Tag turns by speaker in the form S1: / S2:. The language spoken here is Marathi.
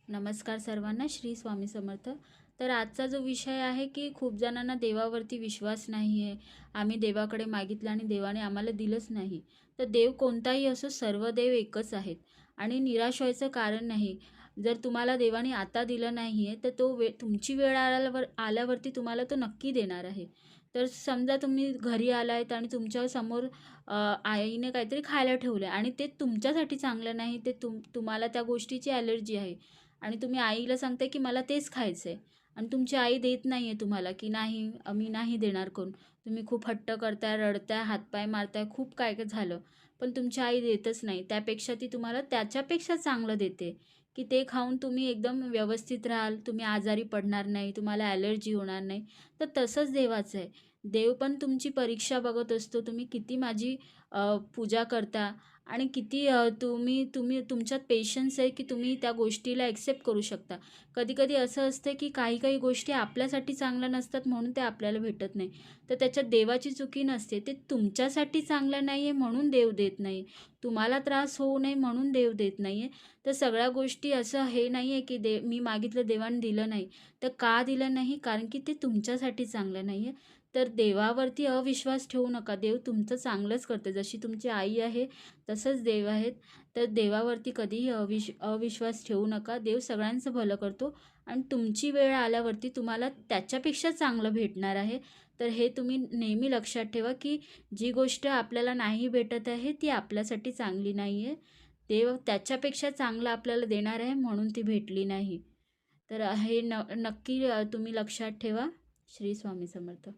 S1: नमस्कार सर्वांना. श्री स्वामी समर्थ. तर आजचा जो विषय आहे की खूप जणांना देवावरती विश्वास नाही आहे. आम्ही देवाकडे मागितलं आणि देवाने आम्हाला दिलंच नाही. तर देव कोणताही असो, सर्व देव एकच आहेत आणि निराश व्हायचं कारण नाही. जर तुम्हाला देवाने आता दिलं नाही आहे, तर तो तुमची वेळ आल्यावरती तुम्हाला तो नक्की देणार आहे. तर समजा तुम्ही घरी आलात आणि तुमच्या समोर आईने काहीतरी खायला ठेवलं आणि ते तुमच्यासाठी चांगलं नाही, ते तुम्हाला त्या गोष्टीची ॲलर्जी आहे आणि तुम्ही आईला सांगताय की मला तेच खायचं आहे आणि तुमची आई देत नाही आहे तुम्हाला, की नाही मी नाही देणार करून. तुम्ही खूप हट्ट करताय, रडताय, हातपाय मारताय, खूप काय काय झालं, पण तुमची आई देतच नाही. त्यापेक्षा ती तुम्हाला त्याच्यापेक्षा चांगलं देते, की ते खाऊन तुम्ही एकदम व्यवस्थित राहाल, तुम्ही आजारी पडणार नाही, तुम्हाला ॲलर्जी होणार नाही. तर तसंच देवाचं आहे. देव पण तुमची परीक्षा बघत असतो. तुम्ही किती माझी पूजा करता आणि किती तुम्ही तुम्ही तुमच्यात पेशन्स आहे की तुम्ही त्या गोष्टीला ॲक्सेप्ट करू शकता. कधी-कधी असं असतं की काही-काही गोष्टी आपल्यासाठी चांगल्या नसतात म्हणून ते आपल्याला भेटत नाही. तर त्याच्यात देवाची चुकी नसते. ते तुमच्यासाठी चांगलं नाही आहे म्हणून देव देत नाही. तुम्हाला त्रास होऊ नये म्हणून देव देत नाही आहे. तर सगळ्या गोष्टी असं हे नाही आहे की मी मागितलं देवाने दिलं नाही. तर का दिलं नाही? कारण की ते तुमच्यासाठी चांगलं नाही आहे. तर देवावरती अविश्वास ठेवू नका. देव तुमचं चांगलंच करते. जशी तुमची आई आहे तसंच देव आहेत. तर देवावरती कधीही अविश्वास ठेवू नका. देव सगळ्यांचं भलं करतो आणि तुमची वेळ आल्यावरती तुम्हाला त्याच्यापेक्षा चांगलं भेटणार आहे. तर हे तुम्ही नेहमी लक्षात ठेवा, की जी गोष्ट आपल्याला नाही भेटत आहे ती आपल्यासाठी चांगली नाही आहे. देव त्याच्यापेक्षा चांगलं आपल्याला देणार आहे म्हणून ती भेटली नाही. तर हे नक्की तुम्ही लक्षात ठेवा. श्री स्वामी समर्थ.